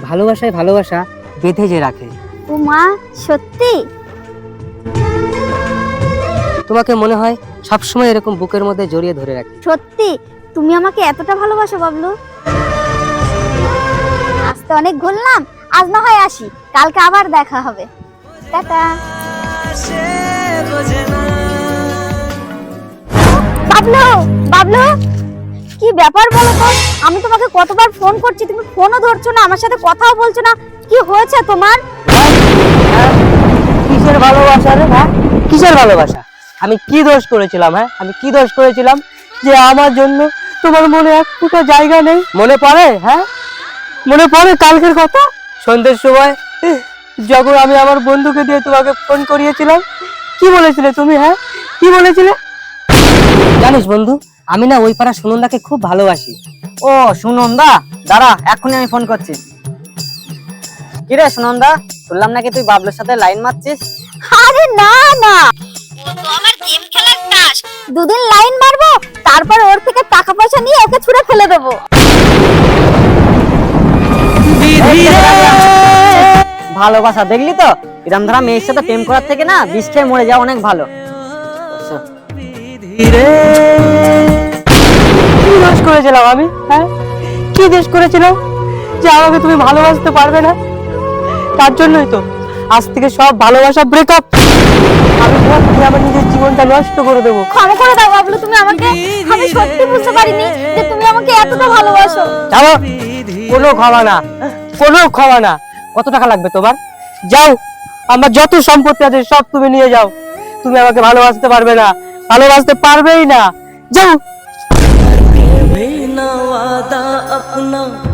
ভালোবাসায় ভালোবাসা বেঁধে যে রাখে। ও মা, সত্যি? তোমাকে মনে হয় সবসময় এরকম বুকের মধ্যে জড়িয়ে ধরে রাখে। সত্যি তুমি আমাকে এতটা ভালোবাসো বাবলু? আজ তো অনেক ঘুরলাম, আজ না হয় আসি, কালকে আবার দেখা হবে। টাটা। বাবলু, বাবলু, কি ব্যাপার বলো তো? আমি তোমাকে কতবার ফোন করছি, তুমি ফোনও ধরছো না, আমার সাথে কথাও বলছো না। কি হয়েছে তোমার? কিসের ভালোবাসা রে? হ্যাঁ, কিসের ভালোবাসা? আমি কি দোষ করেছিলাম? হ্যাঁ, আমি কি দোষ করেছিলাম যে আমার জন্য তোমার মনে এক ফুটা জায়গা নেই? মনে পড়ে? হ্যাঁ, মনে পড়ে কালকের কথা? সন্ধ্যের সময় যখন আমি আমার বন্ধুকে দিয়ে তোমাকে ফোন করিয়েছিলাম, কি বলেছিলে তুমি? হ্যাঁ, কি বলেছিলে? জানিস বন্ধু, আমি না ওই পাড়া সুনন্দাকে খুব ভালোবাসি। ও সুনন্দা, দাঁড়া, এখনই আমি ফোন করছি। কিরে সুনন্দা, শুনলাম নাকি তুই বাবলুর সাথে লাইন মারছিস? আরে না না, ও তো আমার গেম খেলার ক্রাশ। দুদিন লাইন মারবো, তারপর ওর থেকে টাকা পয়সা নিয়ে ওকে ছুঁড়ে ফেলে দেবো। ভালোবাসা দেখলি তো, এরম ধরা মেয়ের সাথে প্রেম করার থেকে না বিষ খেয়ে মরে যাওয়া অনেক ভালো। কি দোষ করেছিলাম আমি? হ্যাঁ, কি দোষ করেছিলাম যে আমাকে তুমি ভালোবাসতে পারবে না? তার জন্যই তো আজ থেকে সব ভালোবাসা ব্রেকআপ। আমি তোমার থেকে আমার নিজের জীবনটা নষ্ট করে দেবো। ক্ষমা করে দাও বাবলু, তুমি আমাকে, আমি সত্যি বুঝতে পারিনি যে তুমি আমাকে এতটা ভালোবাসো। যাও, কোনো ক্ষমা না, কোনো ক্ষমা না। কত টাকা লাগবে তোমার? যাও, আমার যত সম্পত্তি আছে সব তুমি নিয়ে যাও। তুমি আমাকে ভালোবাসতে পারবে না, ভালোবাসতে পারবেই না। যাও।